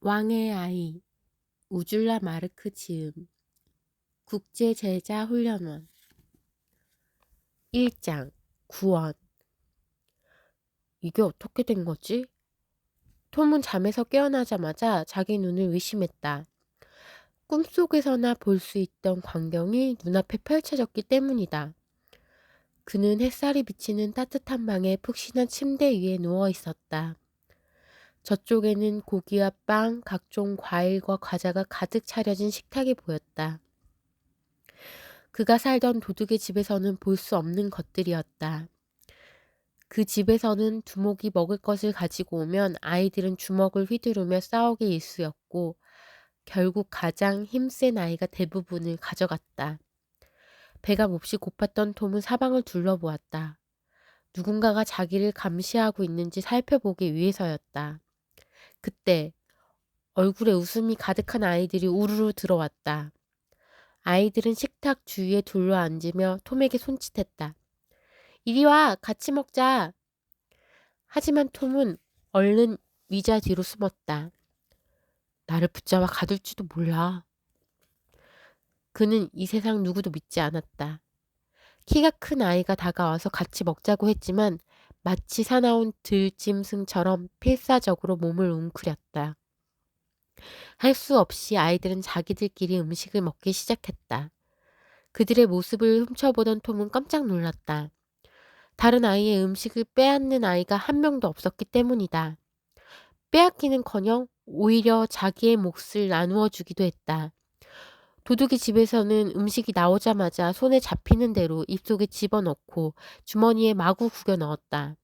왕의 아이 우줄라 마르크 지음 국제제자훈련원 1장 구원. 이게 어떻게 된 거지? 톰은 잠에서 깨어나자마자 자기 눈을 의심했다. 꿈속에서나 볼 수 있던 광경이 눈앞에 펼쳐졌기 때문이다. 그는 햇살이 비치는 따뜻한 방에 푹신한 침대 위에 누워 있었다. 저쪽에는 고기와 빵, 각종 과일과 과자가 가득 차려진 식탁이 보였다. 그가 살던 도둑의 집에서는 볼 수 없는 것들이었다. 그 집에서는 두목이 먹을 것을 가지고 오면 아이들은 주먹을 휘두르며 싸우기 일쑤였고 결국 가장 힘센 아이가 대부분을 가져갔다. 배가 몹시 고팠던 톰은 사방을 둘러보았다. 누군가가 자기를 감시하고 있는지 살펴보기 위해서였다. 그때 얼굴에 웃음이 가득한 아이들이 우르르 들어왔다. 아이들은 식탁 주위에 둘러앉으며 톰에게 손짓했다. 이리 와, 같이 먹자. 하지만 톰은 얼른 의자 뒤로 숨었다. 나를 붙잡아 가둘지도 몰라. 그는 이 세상 누구도 믿지 않았다. 키가 큰 아이가 다가와서 같이 먹자고 했지만 마치 사나운 들짐승처럼 필사적으로 몸을 웅크렸다. 할 수 없이 아이들은 자기들끼리 음식을 먹기 시작했다. 그들의 모습을 훔쳐보던 톰은 깜짝 놀랐다. 다른 아이의 음식을 빼앗는 아이가 한 명도 없었기 때문이다. 빼앗기는커녕 오히려 자기의 몫을 나누어 주기도 했다. 도둑이 집에서는 음식이 나오자마자 손에 잡히는 대로 입속에 집어넣고 주머니에 마구 구겨 넣었다.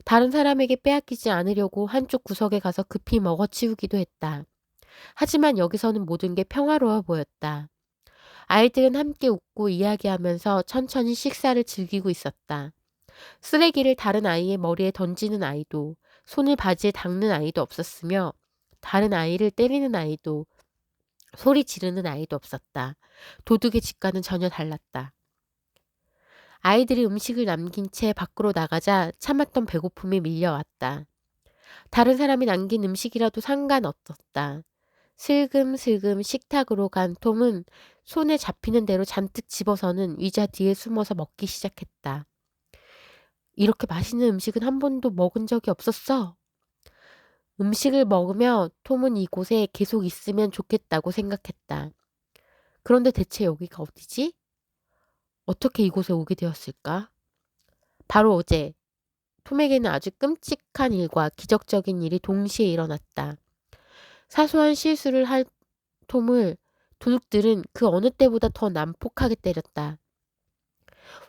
다른 사람에게 빼앗기지 않으려고 한쪽 구석에 가서 급히 먹어치우기도 했다. 하지만 여기서는 모든 게 평화로워 보였다. 아이들은 함께 웃고 이야기하면서 천천히 식사를 즐기고 있었다. 쓰레기를 다른 아이의 머리에 던지는 아이도, 손을 바지에 닦는 아이도 없었으며 다른 아이를 때리는 아이도, 소리 지르는 아이도 없었다. 도둑의 집과는 전혀 달랐다. 아이들이 음식을 남긴 채 밖으로 나가자 참았던 배고픔이 밀려왔다. 다른 사람이 남긴 음식이라도 상관없었다. 슬금슬금 식탁으로 간 톰은 손에 잡히는 대로 잔뜩 집어서는 의자 뒤에 숨어서 먹기 시작했다. 이렇게 맛있는 음식은 한 번도 먹은 적이 없었어. 음식을 먹으며 톰은 이곳에 계속 있으면 좋겠다고 생각했다. 그런데 대체 여기가 어디지? 어떻게 이곳에 오게 되었을까? 바로 어제 톰에게는 아주 끔찍한 일과 기적적인 일이 동시에 일어났다. 사소한 실수를 할 톰을 도둑들은 그 어느 때보다 더 난폭하게 때렸다.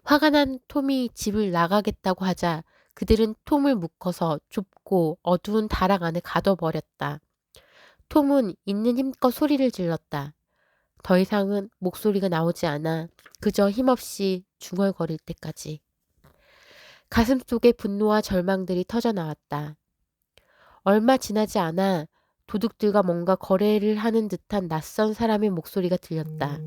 화가 난 톰이 집을 나가겠다고 하자 그들은 톰을 묶어서 좁고 어두운 다락 안에 가둬버렸다. 톰은 있는 힘껏 소리를 질렀다. 더 이상은 목소리가 나오지 않아 그저 힘없이 중얼거릴 때까지. 가슴 속에 분노와 절망들이 터져나왔다. 얼마 지나지 않아 도둑들과 뭔가 거래를 하는 듯한 낯선 사람의 목소리가 들렸다.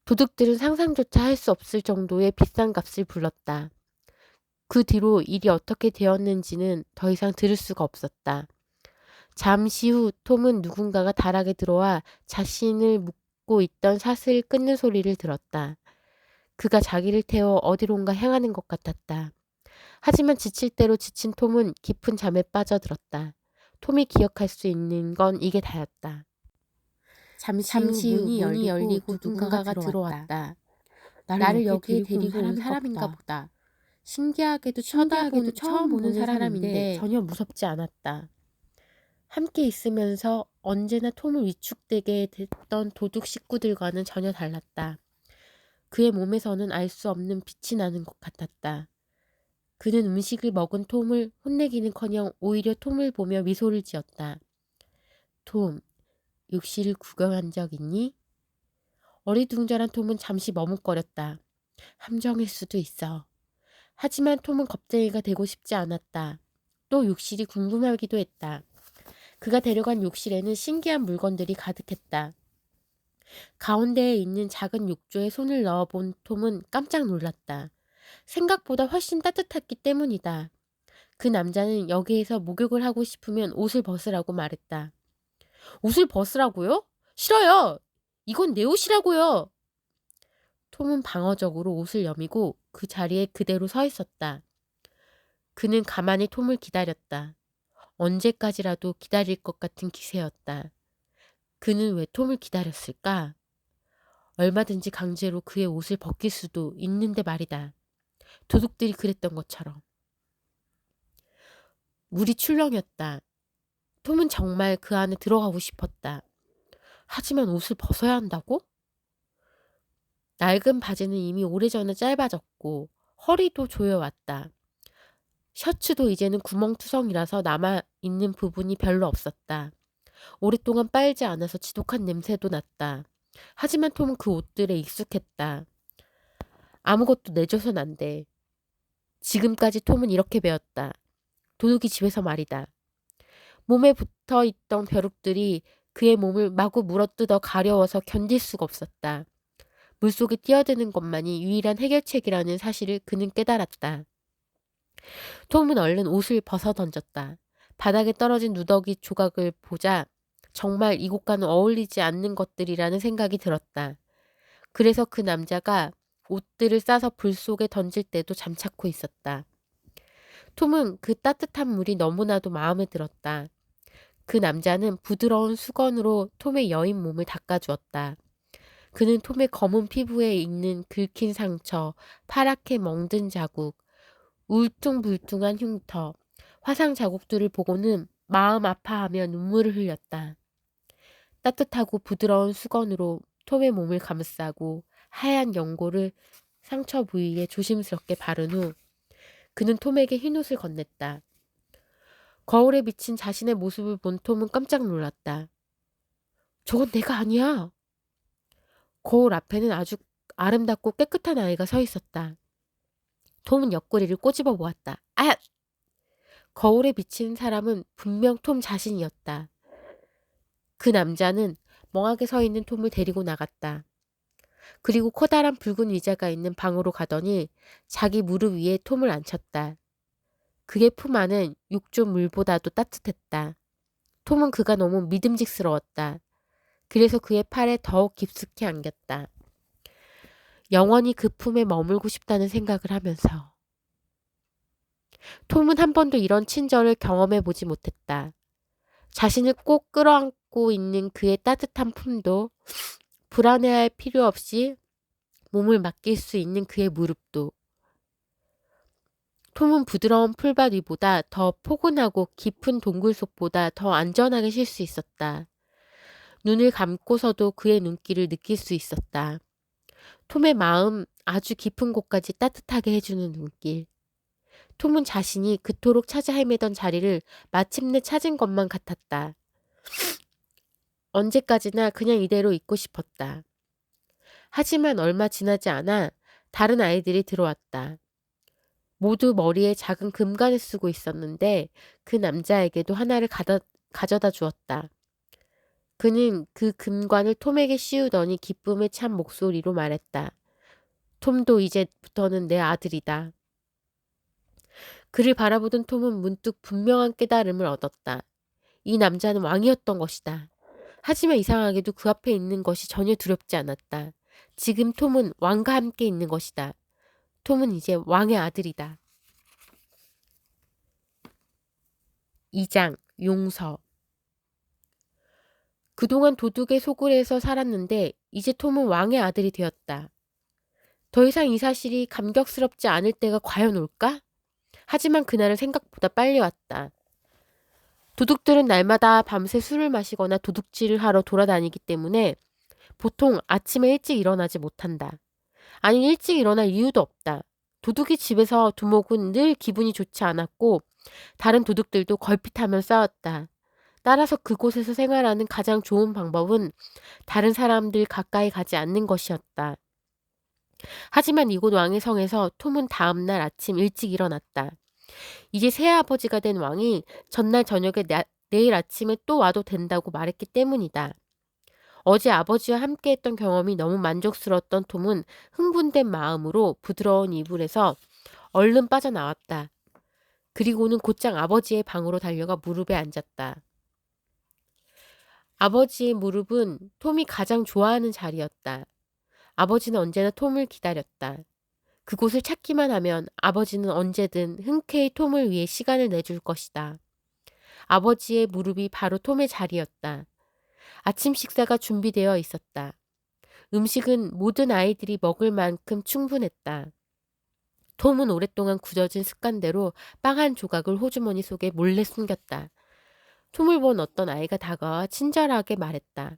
도둑들은 상상조차 할 수 없을 정도의 비싼 값을 불렀다. 그 뒤로 일이 어떻게 되었는지는 더 이상 들을 수가 없었다. 잠시 후 톰은 누군가가 다락에 들어와 자신을 묶고 있던 사슬을 끊는 소리를 들었다. 그가 자기를 태워 어디론가 향하는 것 같았다. 하지만 지칠 대로 지친 톰은 깊은 잠에 빠져들었다. 톰이 기억할 수 있는 건 이게 다였다. 잠시 후 문이 열리고 누군가가 들어왔다. 나를 여기에 데리고 온 사람인가 보다. 신기하게도 처음 보는 사람인데 전혀 무섭지 않았다. 함께 있으면서 언제나 톰을 위축되게 됐던 도둑 식구들과는 전혀 달랐다. 그의 몸에서는 알 수 없는 빛이 나는 것 같았다. 그는 음식을 먹은 톰을 혼내기는커녕 오히려 톰을 보며 미소를 지었다. 톰, 욕실을 구경한 적 있니? 어리둥절한 톰은 잠시 머뭇거렸다. 함정일 수도 있어. 하지만 톰은 겁쟁이가 되고 싶지 않았다. 또 욕실이 궁금하기도 했다. 그가 데려간 욕실에는 신기한 물건들이 가득했다. 가운데에 있는 작은 욕조에 손을 넣어본 톰은 깜짝 놀랐다. 생각보다 훨씬 따뜻했기 때문이다. 그 남자는 여기에서 목욕을 하고 싶으면 옷을 벗으라고 말했다. 옷을 벗으라고요? 싫어요. 이건 내 옷이라고요. 톰은 방어적으로 옷을 여미고 그 자리에 그대로 서 있었다. 그는 가만히 톰을 기다렸다. 언제까지라도 기다릴 것 같은 기세였다. 그는 왜 톰을 기다렸을까? 얼마든지 강제로 그의 옷을 벗길 수도 있는데 말이다. 도둑들이 그랬던 것처럼. 물이 출렁였다. 톰은 정말 그 안에 들어가고 싶었다. 하지만 옷을 벗어야 한다고? 낡은 바지는 이미 오래전에 짧아졌고 허리도 조여왔다. 셔츠도 이제는 구멍투성이라서 남아있는 부분이 별로 없었다. 오랫동안 빨지 않아서 지독한 냄새도 났다. 하지만 톰은 그 옷들에 익숙했다. 아무것도 내줘선 안 돼. 지금까지 톰은 이렇게 배웠다. 도둑이 집에서 말이다. 몸에 붙어있던 벼룩들이 그의 몸을 마구 물어뜯어 가려워서 견딜 수가 없었다. 물속에 뛰어드는 것만이 유일한 해결책이라는 사실을 그는 깨달았다. 톰은 얼른 옷을 벗어 던졌다. 바닥에 떨어진 누더기 조각을 보자 정말 이곳과는 어울리지 않는 것들이라는 생각이 들었다. 그래서 그 남자가 옷들을 싸서 불 속에 던질 때도 잠자코 있었다. 톰은 그 따뜻한 물이 너무나도 마음에 들었다. 그 남자는 부드러운 수건으로 톰의 여인 몸을 닦아주었다. 그는 톰의 검은 피부에 있는 긁힌 상처, 파랗게 멍든 자국, 울퉁불퉁한 흉터, 화상 자국들을 보고는 마음 아파하며 눈물을 흘렸다. 따뜻하고 부드러운 수건으로 톰의 몸을 감싸고 하얀 연고를 상처 부위에 조심스럽게 바른 후 그는 톰에게 흰옷을 건넸다. 거울에 비친 자신의 모습을 본 톰은 깜짝 놀랐다. 저건 내가 아니야. 거울 앞에는 아주 아름답고 깨끗한 아이가 서 있었다. 톰은 옆구리를 꼬집어 보았다. 아! 거울에 비친 사람은 분명 톰 자신이었다. 그 남자는 멍하게 서 있는 톰을 데리고 나갔다. 그리고 커다란 붉은 의자가 있는 방으로 가더니 자기 무릎 위에 톰을 앉혔다. 그의 품 안은 육조 물보다도 따뜻했다. 톰은 그가 너무 믿음직스러웠다. 그래서 그의 팔에 더욱 깊숙이 안겼다. 영원히 그 품에 머물고 싶다는 생각을 하면서. 톰은 한 번도 이런 친절을 경험해 보지 못했다. 자신을 꼭 끌어안고 있는 그의 따뜻한 품도 불안해할 필요 없이 몸을 맡길 수 있는 그의 무릎도 톰은 부드러운 풀밭 위보다 더 포근하고 깊은 동굴 속보다 더 안전하게 쉴 수 있었다. 눈을 감고서도 그의 눈길을 느낄 수 있었다. 톰의 마음 아주 깊은 곳까지 따뜻하게 해주는 눈길. 톰은 자신이 그토록 찾아 헤매던 자리를 마침내 찾은 것만 같았다. 언제까지나 그냥 이대로 있고 싶었다. 하지만 얼마 지나지 않아 다른 아이들이 들어왔다. 모두 머리에 작은 금관을 쓰고 있었는데 그 남자에게도 하나를 가져다 주었다. 그는 그 금관을 톰에게 씌우더니 기쁨에 찬 목소리로 말했다. 톰도 이제부터는 내 아들이다. 그를 바라보던 톰은 문득 분명한 깨달음을 얻었다. 이 남자는 왕이었던 것이다. 하지만 이상하게도 그 앞에 있는 것이 전혀 두렵지 않았다. 지금 톰은 왕과 함께 있는 것이다. 톰은 이제 왕의 아들이다. 2장 용서. 그동안 도둑의 소굴에서 살았는데 이제 톰은 왕의 아들이 되었다. 더 이상 이 사실이 감격스럽지 않을 때가 과연 올까? 하지만 그날은 생각보다 빨리 왔다. 도둑들은 날마다 밤새 술을 마시거나 도둑질을 하러 돌아다니기 때문에 보통 아침에 일찍 일어나지 못한다. 아니 일찍 일어날 이유도 없다. 도둑이 집에서 두목은 늘 기분이 좋지 않았고 다른 도둑들도 걸핏하며 싸웠다. 따라서 그곳에서 생활하는 가장 좋은 방법은 다른 사람들 가까이 가지 않는 것이었다. 하지만 이곳 왕의 성에서 톰은 다음 날 아침 일찍 일어났다. 이제 새아버지가 된 왕이 전날 저녁에 내일 아침에 또 와도 된다고 말했기 때문이다. 어제 아버지와 함께했던 경험이 너무 만족스러웠던 톰은 흥분된 마음으로 부드러운 이불에서 얼른 빠져나왔다. 그리고는 곧장 아버지의 방으로 달려가 무릎에 앉았다. 아버지의 무릎은 톰이 가장 좋아하는 자리였다. 아버지는 언제나 톰을 기다렸다. 그곳을 찾기만 하면 아버지는 언제든 흔쾌히 톰을 위해 시간을 내줄 것이다. 아버지의 무릎이 바로 톰의 자리였다. 아침 식사가 준비되어 있었다. 음식은 모든 아이들이 먹을 만큼 충분했다. 톰은 오랫동안 굳어진 습관대로 빵 한 조각을 호주머니 속에 몰래 숨겼다. 톰을 본 어떤 아이가 다가와 친절하게 말했다.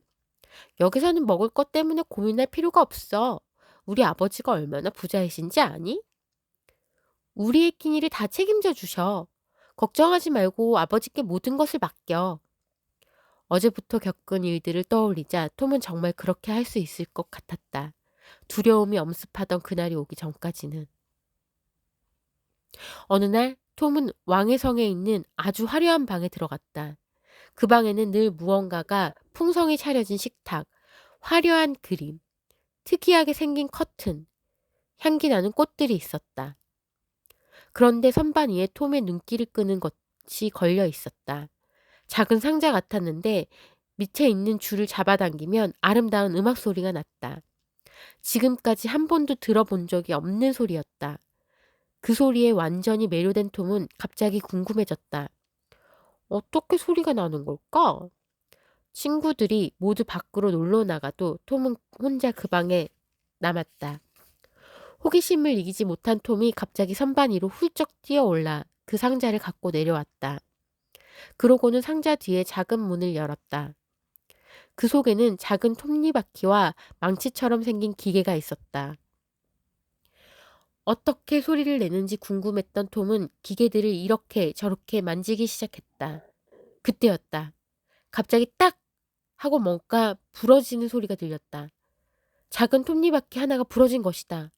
여기서는 먹을 것 때문에 고민할 필요가 없어. 우리 아버지가 얼마나 부자이신지 아니? 우리의 끼니를 다 책임져 주셔. 걱정하지 말고 아버지께 모든 것을 맡겨. 어제부터 겪은 일들을 떠올리자 톰은 정말 그렇게 할 수 있을 것 같았다. 두려움이 엄습하던 그날이 오기 전까지는. 어느 날 톰은 왕의 성에 있는 아주 화려한 방에 들어갔다. 그 방에는 늘 무언가가 풍성히 차려진 식탁, 화려한 그림, 특이하게 생긴 커튼, 향기 나는 꽃들이 있었다. 그런데 선반 위에 톰의 눈길을 끄는 것이 걸려 있었다. 작은 상자 같았는데 밑에 있는 줄을 잡아당기면 아름다운 음악 소리가 났다. 지금까지 한 번도 들어본 적이 없는 소리였다. 그 소리에 완전히 매료된 톰은 갑자기 궁금해졌다. 어떻게 소리가 나는 걸까? 친구들이 모두 밖으로 놀러 나가도 톰은 혼자 그 방에 남았다. 호기심을 이기지 못한 톰이 갑자기 선반 위로 훌쩍 뛰어올라 그 상자를 갖고 내려왔다. 그러고는 상자 뒤에 작은 문을 열었다. 그 속에는 작은 톱니바퀴와 망치처럼 생긴 기계가 있었다. 어떻게 소리를 내는지 궁금했던 톰은 기계들을 이렇게 저렇게 만지기 시작했다. 그때였다. 갑자기 딱 하고 뭔가 부러지는 소리가 들렸다. 작은 톱니바퀴 하나가 부러진 것이다.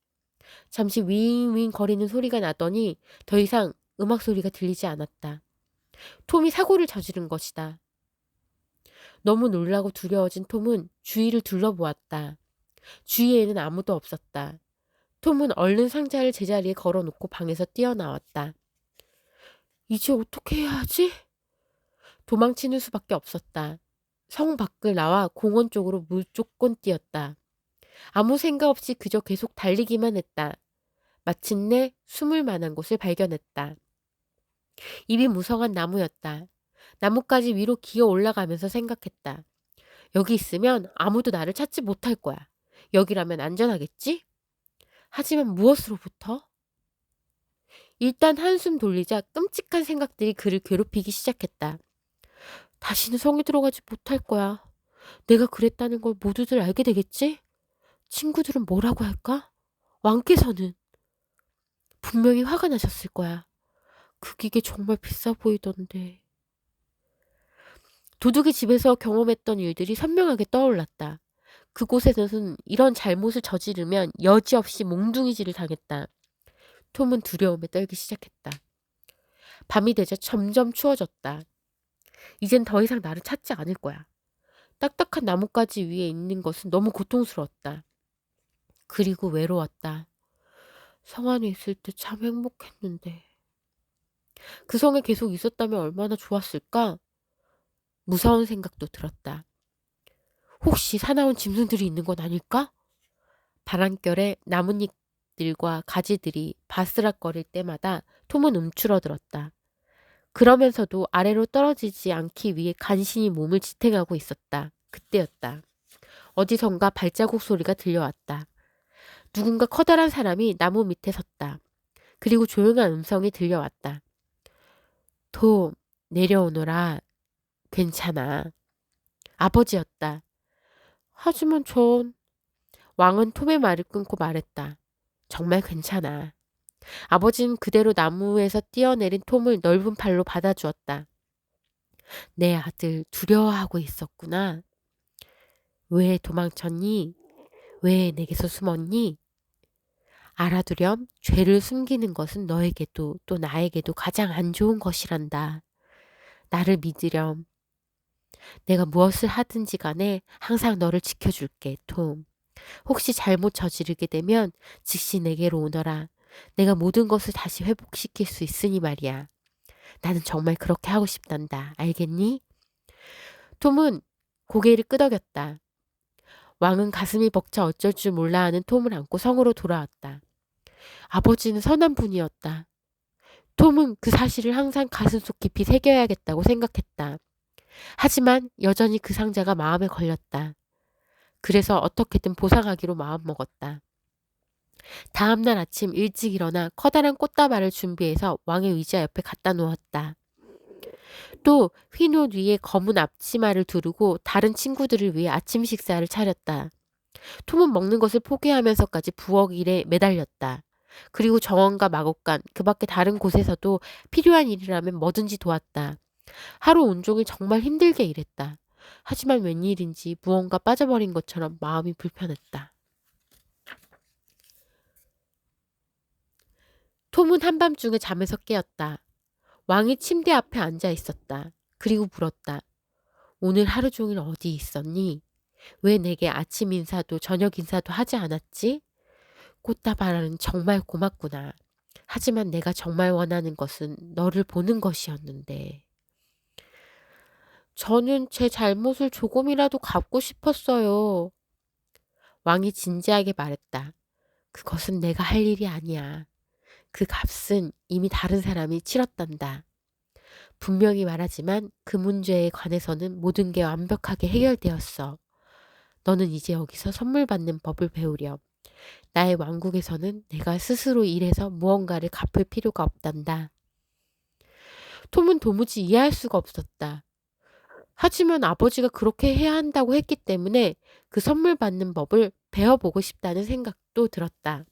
잠시 윙윙 거리는 소리가 나더니 더 이상 음악 소리가 들리지 않았다. 톰이 사고를 저지른 것이다. 너무 놀라고 두려워진 톰은 주위를 둘러보았다. 주위에는 아무도 없었다. 톰은 얼른 상자를 제자리에 걸어놓고 방에서 뛰어나왔다. 이제 어떻게 해야 하지? 도망치는 수밖에 없었다. 성 밖을 나와 공원 쪽으로 무조건 뛰었다. 아무 생각 없이 그저 계속 달리기만 했다. 마침내 숨을 만한 곳을 발견했다. 입이 무성한 나무였다. 나뭇가지 위로 기어 올라가면서 생각했다. 여기 있으면 아무도 나를 찾지 못할 거야. 여기라면 안전하겠지? 하지만 무엇으로부터? 일단 한숨 돌리자 끔찍한 생각들이 그를 괴롭히기 시작했다. 다시는 성에 들어가지 못할 거야. 내가 그랬다는 걸 모두들 알게 되겠지? 친구들은 뭐라고 할까? 왕께서는 분명히 화가 나셨을 거야. 그 기계 정말 비싸 보이던데. 도둑이 집에서 경험했던 일들이 선명하게 떠올랐다. 그곳에서는 이런 잘못을 저지르면 여지없이 몽둥이질을 당했다. 톰은 두려움에 떨기 시작했다. 밤이 되자 점점 추워졌다. 이젠 더 이상 나를 찾지 않을 거야. 딱딱한 나뭇가지 위에 있는 것은 너무 고통스러웠다. 그리고 외로웠다. 성 안에 있을 때 참 행복했는데. 그 성에 계속 있었다면 얼마나 좋았을까? 무서운 생각도 들었다. 혹시 사나운 짐승들이 있는 건 아닐까? 바람결에 나뭇잎들과 가지들이 바스락거릴 때마다 톰은 움츠러들었다. 그러면서도 아래로 떨어지지 않기 위해 간신히 몸을 지탱하고 있었다. 그때였다. 어디선가 발자국 소리가 들려왔다. 누군가 커다란 사람이 나무 밑에 섰다. 그리고 조용한 음성이 들려왔다. 톰, 내려오너라. 괜찮아. 아버지였다. 하지만 왕은 톰의 말을 끊고 말했다. 정말 괜찮아. 아버지는 그대로 나무에서 뛰어내린 톰을 넓은 팔로 받아주었다. 내 아들 두려워하고 있었구나. 왜 도망쳤니? 왜 내게서 숨었니? 알아두렴, 죄를 숨기는 것은 너에게도 또 나에게도 가장 안 좋은 것이란다. 나를 믿으렴. 내가 무엇을 하든지 간에 항상 너를 지켜줄게, 톰. 혹시 잘못 저지르게 되면 즉시 내게로 오너라. 내가 모든 것을 다시 회복시킬 수 있으니 말이야. 나는 정말 그렇게 하고 싶단다. 알겠니? 톰은 고개를 끄덕였다. 왕은 가슴이 벅차 어쩔 줄 몰라 하는 톰을 안고 성으로 돌아왔다. 아버지는 선한 분이었다. 톰은 그 사실을 항상 가슴속 깊이 새겨야겠다고 생각했다. 하지만 여전히 그 상자가 마음에 걸렸다. 그래서 어떻게든 보상하기로 마음먹었다. 다음날 아침 일찍 일어나 커다란 꽃다발을 준비해서 왕의 의자 옆에 갖다 놓았다. 또 흰 옷 위에 검은 앞치마를 두르고 다른 친구들을 위해 아침 식사를 차렸다. 톰은 먹는 것을 포기하면서까지 부엌 일에 매달렸다. 그리고 정원과 마곡간, 그 밖에 다른 곳에서도 필요한 일이라면 뭐든지 도왔다. 하루 온종일 정말 힘들게 일했다. 하지만 웬일인지 무언가 빠져버린 것처럼 마음이 불편했다. 톰은 한밤중에 잠에서 깨었다. 왕이 침대 앞에 앉아 있었다. 그리고 물었다. 오늘 하루 종일 어디 있었니? 왜 내게 아침 인사도 저녁 인사도 하지 않았지? 꽃다발은 정말 고맙구나. 하지만 내가 정말 원하는 것은 너를 보는 것이었는데. 저는 제 잘못을 조금이라도 갚고 싶었어요. 왕이 진지하게 말했다. 그것은 내가 할 일이 아니야. 그 값은 이미 다른 사람이 치렀단다. 분명히 말하지만 그 문제에 관해서는 모든 게 완벽하게 해결되었어. 너는 이제 여기서 선물 받는 법을 배우렴. 나의 왕국에서는 내가 스스로 일해서 무언가를 갚을 필요가 없단다. 톰은 도무지 이해할 수가 없었다. 하지만 아버지가 그렇게 해야 한다고 했기 때문에 그 선물 받는 법을 배워보고 싶다는 생각도 들었다.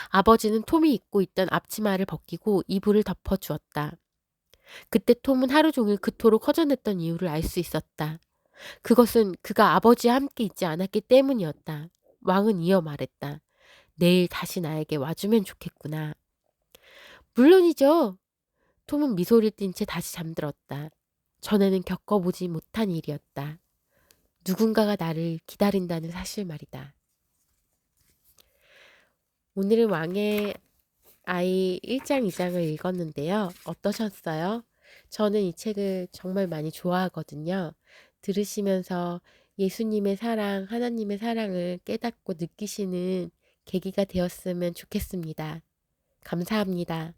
아버지는 톰이 입고 있던 앞치마를 벗기고 이불을 덮어주었다. 그때 톰은 하루 종일 그토록 허전했던 이유를 알 수 있었다. 그것은 그가 아버지와 함께 있지 않았기 때문이었다. 왕은 이어 말했다. 내일 다시 나에게 와주면 좋겠구나. 물론이죠. 톰은 미소를 띤 채 다시 잠들었다. 전에는 겪어보지 못한 일이었다. 누군가가 나를 기다린다는 사실 말이다. 오늘은 왕의 아이 1장, 2장을 읽었는데요. 어떠셨어요? 저는 이 책을 정말 많이 좋아하거든요. 들으시면서 예수님의 사랑, 하나님의 사랑을 깨닫고 느끼시는 계기가 되었으면 좋겠습니다. 감사합니다.